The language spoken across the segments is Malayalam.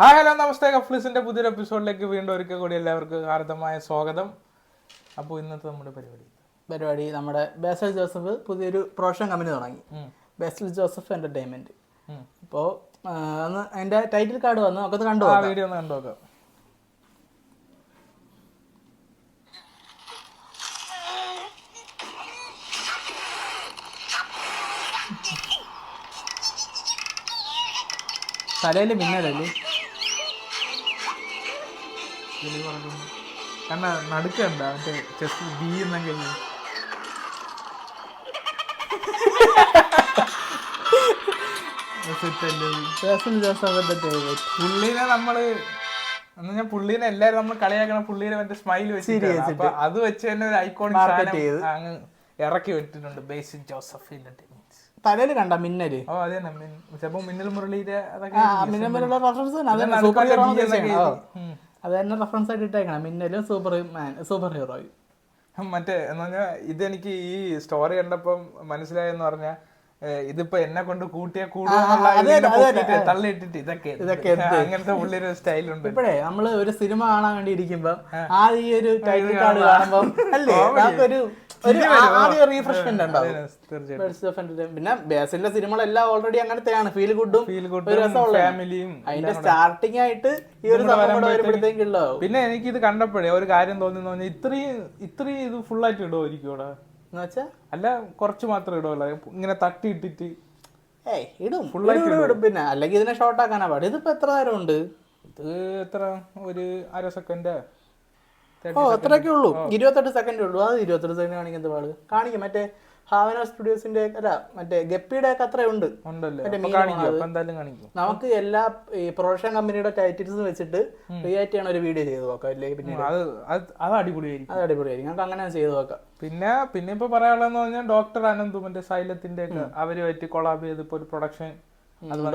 ഹായ് ഹലോ നമസ്തേ. കഫ്ലിസിന്റെ പുതിയൊരു എപ്പിസോഡിലേക്ക് വീണ്ടും ഒരിക്കൽ കൂടി എല്ലാവർക്കും ഹാർദമായ സ്വാഗതം. അപ്പോൾ ഇന്നത്തെ നമ്മുടെ പരിപാടി നമ്മുടെ ബേസിൽ ജോസഫ് പുതിയൊരു പ്രൊഡക്ഷൻ കമ്പനി തുടങ്ങി, ബേസിൽ ജോസഫ് എന്റർടൈൻമെന്റ്. അപ്പോൾ അന്ന് അതിന്റെ ടൈറ്റിൽ കാർഡ് വന്നു, ഒക്കെ കണ്ടു, വീഡിയോ ഒന്ന് കണ്ടു നോക്കാം. തലയിൽ മിന്നലല്ലേ കാരണം നടുക്കണ്ട മറ്റേ ചെസ്റ്റ് ബി എന്ന കഴിഞ്ഞു. പുള്ളീനെ നമ്മള് പുള്ളീനെ എല്ലാരും നമ്മൾ കളിയാക്കണം. പുള്ളീനെ മറ്റേ സ്മൈൽ വെച്ച് അപ്പൊ അത് വെച്ച് തന്നെ ഒരു ഐക്കോണിക് അങ്ങ് ഇറക്കി വിട്ടിട്ടുണ്ട്. ബേസിൽ ജോസഫ് എന്റർടൈൻമെന്റ്. തലയിൽ കണ്ട മിന്നല്, ചിലപ്പോ മിന്നൽ മുരളിയുടെ അത് തന്നെ റെഫറൻസ് ആയിട്ട് ഇട്ടേക്കണം. മിന്നലും സൂപ്പർ ഹീറോയും. മറ്റേ എന്ന് പറഞ്ഞാൽ ഇതെനിക്ക് ഈ സ്റ്റോറി കണ്ടപ്പം മനസ്സിലായെന്ന് പറഞ്ഞാൽ ഇതിപ്പോ എന്നെ കൊണ്ട് കൂട്ടിയ തള്ളിയിട്ടിട്ട് ഇതൊക്കെ അങ്ങനത്തെ ഉള്ളൊരു സ്റ്റൈലുണ്ട്. ഇപ്പഴേ നമ്മള് ഒരു സിനിമ കാണാൻ വേണ്ടി ഇരിക്കുമ്പോ ആ ഈ ഒരു ടൈറ്റിൽ കാർഡ് കാണുമ്പോ അല്ലേ നമുക്കൊരു റീഫ്രഷ്മെന്റ് ഉണ്ടാവും. പിന്നെ ബേസിന്റെ സിനിമകളെല്ലാം ഓൾറെഡി അങ്ങനത്തെയാണ്, ഫീൽ ഗുഡും ഫാമിലിയും. അതിന്റെ സ്റ്റാർട്ടിംഗ് ആയിട്ട് ഈ ഒരു വരുമ്പോഴത്തേക്കുള്ള. പിന്നെ എനിക്ക് ഇത് കണ്ടപ്പോഴേ ഒരു കാര്യം തോന്നുന്നു പറഞ്ഞാൽ ഇത്രയും ഇത് ഫുള്ളായിട്ട് ഇടുമായിരിക്കും ഇവിടെ എന്ന് വെച്ചാ, അല്ല കുറച്ച് മാത്രം ഇടുമല്ലോ, ഇങ്ങനെ തട്ടിയിട്ടിട്ട് ഇടും ഫുള്ളായിട്ട് ഇടും. പിന്നെ അല്ലെങ്കിൽ ഇതിനെ ഷോർട്ട് ആക്കാനാ പാട്. ഇതിപ്പോ എത്ര നേരം ഉണ്ട്? ഇത് എത്ര ഒരു അര സെക്കൻഡ് അത്രയൊക്കെ ഉള്ളൂ, 28 സെക്കൻഡ് ഉള്ളൂ. അത് 28 സെക്കൻഡ് കാണിക്കുന്നത് പാട് കാണിക്കും. മറ്റേ ഹാവന സ്റ്റുഡിയോസിന്റെ അല്ല മറ്റേ ഗപ്പിയുടെ ഒക്കെ അത്ര ഉണ്ട്. നമുക്ക് എല്ലാ ഈ പ്രൊഡക്ഷൻ കമ്പനിയുടെ ടൈറ്റിൽസ് വെച്ചിട്ട് റിയാക്ട് ചെയ്യണ ഒരു വീഡിയോ ചെയ്ത് നോക്കാം അല്ലേ? പിന്നെ അത് അടിപൊളിയായിരിക്കും. നമുക്ക് അങ്ങനെ ചെയ്ത് നോക്കാം. പിന്നെ ഇപ്പൊ പറയാനുള്ളതെന്ന് പറഞ്ഞാൽ ഡോക്ടർ അനന്തു മറ്റേ സൈലത്തിന്റെ ഒക്കെ അവരുമായിട്ട് കൊളാബ് ചെയ്ത് ഇപ്പൊ ഒരു production,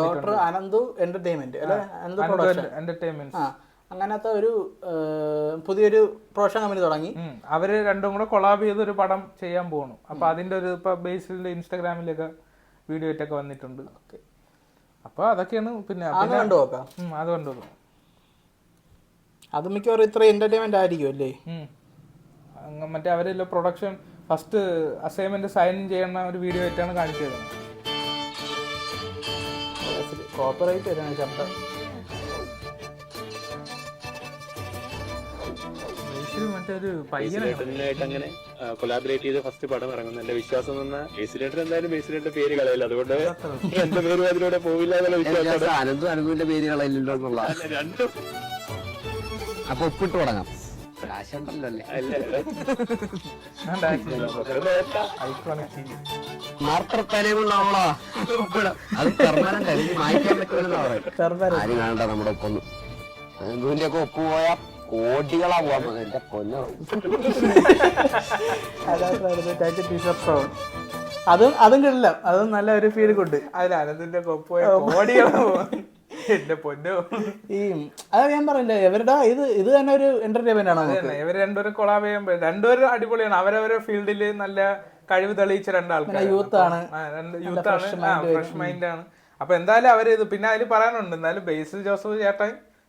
doctor Ananthu entertainment entertainment അങ്ങനത്തെ ഒരു പുതിയൊരു പ്രൊഡക്ഷൻ കമ്പനി തുടങ്ങി. അവര് രണ്ടും കൂടെ കൊളാബ് ചെയ്ത് ഒരു പടം ചെയ്യാൻ പോകണം. അപ്പൊ അതിന്റെ ഒരു ഇപ്പൊ ബേസിൽ ഇൻസ്റ്റാഗ്രാമിലൊക്കെ വീഡിയോ ആയിട്ടൊക്കെ വന്നിട്ടുണ്ട്. അപ്പൊ അതൊക്കെയാണ്. പിന്നെ അത് കണ്ടു നോക്കാം. അത് കണ്ടു നോക്കാം. അത് മിക്കവാറും ഇത്ര എന്റർടൈൻമെന്റ് ആയിരിക്കും അല്ലേ? മറ്റേ അവരെല്ലാം പ്രൊഡക്ഷൻ ഫസ്റ്റ് അസൈൻമെന്റ് സൈൻ ചെയ്യുന്ന ഒരു വീഡിയോ ആയിട്ടാണ് കാണിച്ചത്. കോപ്പറേറ്റ് വരാണ് ശബ്ദം. അങ്ങനെ കൊലാബറേറ്റ് ചെയ്ത് ഫസ്റ്റ് പടം ഇറങ്ങുന്നു. എന്റെ വിശ്വാസം ബേസിലേറ്റർ എന്തായാലും ബേസിലേറ്റർ പേര് കളയില്ല, അതുകൊണ്ട് എന്റെ പേര് അതിലൂടെ പോവില്ല എന്നുള്ള വിശ്വാസം. അനന്തുവിന്റെ പേര് കളയില്ലല്ലോ എന്നുള്ള രണ്ടും അപ്പൊ ഒപ്പിട്ട് തുടങ്ങാം. മാത്രത്തലയുണ്ടാവളോ അത് കർമ്മനം കഴിഞ്ഞ് മായ്ക്കാൻ പറ്റുമെന്ന് ആരും കാണണ്ട നമ്മുടെ ഒപ്പൊന്ന്. അനന്തുവിന്റെ ഒക്കെ ഒപ്പ് പോയാ കോടികളാ പോവാൻ. എന്റെ പൊന്നോ, അതും കിട്ടില്ല. അതും നല്ല ഒരു ഫീൽ ഗുഡ്. അതിൽ അനന്തിന്റെ കോടികളാ എന്റെ പൊന്നോ. ഈ അത് ഞാൻ പറഞ്ഞില്ലേ, ഇവരുടെ ഇത് തന്നെ ഒരു എന്റർടൈൻമെന്റ് ആണ്. ഇവർ രണ്ടുപേരും കൊളാബ് ചെയ്യുമ്പോൾ രണ്ടുപേരും അടിപൊളിയാണ്. അവരവരെ ഫീൽഡില് നല്ല കഴിവ് തെളിയിച്ച രണ്ടാൾക്കാർ. യൂത്താണ്, ഫ്രഷ് മൈൻഡ് ആണ്. അപ്പൊ എന്തായാലും അവര് ഇത് പിന്നെ അതിൽ പറയാനുണ്ട്. എന്തായാലും ബേസിൽ ജോസഫ്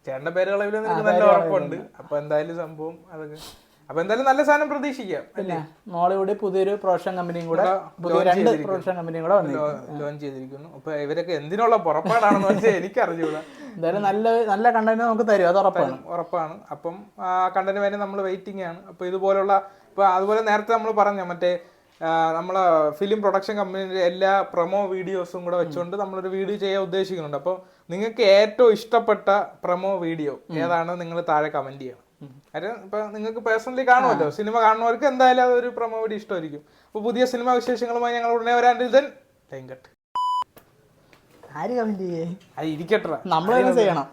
ചേട്ടന്റെ പേരുകളെ എനിക്ക് നല്ല ഉറപ്പുണ്ട്. അപ്പൊ എന്തായാലും സംഭവം അതൊക്കെ. അപ്പൊ എന്തായാലും നല്ല സാധനം പ്രതീക്ഷിക്കാം. പിന്നെ മോളിവുഡ് പുതിയൊരു പ്രൊഡക്ഷൻ കമ്പനിയും കൂടെ ലോഞ്ച് ചെയ്തിരിക്കുന്നു. അപ്പൊ ഇവരൊക്കെ എന്തിനുള്ള പുറപ്പാടാണെന്ന് വെച്ചാൽ എനിക്ക് അറിഞ്ഞൂടാ. എന്തായാലും നല്ല കണ്ടന്റ് നമുക്ക് തരും, അത് ഉറപ്പാണ്. അപ്പം ആ കണ്ടന്റ് വരെ നമ്മൾ വെയിറ്റിംഗ് ആണ്. അപ്പൊ ഇതുപോലുള്ള ഇപ്പൊ അതുപോലെ നേരത്തെ നമ്മൾ പറഞ്ഞ മറ്റേ നമ്മളെ ഫിലിം പ്രൊഡക്ഷൻ കമ്പനിയുടെ എല്ലാ പ്രൊമോ വീഡിയോസും കൂടെ വെച്ചുകൊണ്ട് നമ്മളൊരു വീഡിയോ ചെയ്യാൻ ഉദ്ദേശിക്കുന്നുണ്ട്. അപ്പോൾ നിങ്ങൾക്ക് ഏറ്റവും ഇഷ്ടപ്പെട്ട പ്രൊമോ വീഡിയോ ഏതാണ് നിങ്ങൾ താഴെ കമന്റ് ചെയ്യണം. കാര്യം ഇപ്പൊ നിങ്ങൾക്ക് പേഴ്സണലി കാണുമല്ലോ, സിനിമ കാണുന്നവർക്ക് എന്തായാലും അതൊരു പ്രൊമോ വീഡിയോ ഇഷ്ടമായിരിക്കും. അപ്പൊ പുതിയ സിനിമ വിശേഷങ്ങളുമായി ഞങ്ങൾ ഉടനെ വരാണ്ടിൽ ആര് കമന്റ് ചെയ്യേ ഇരിക്കട്ടെ, നമ്മൾ ചെയ്യണം.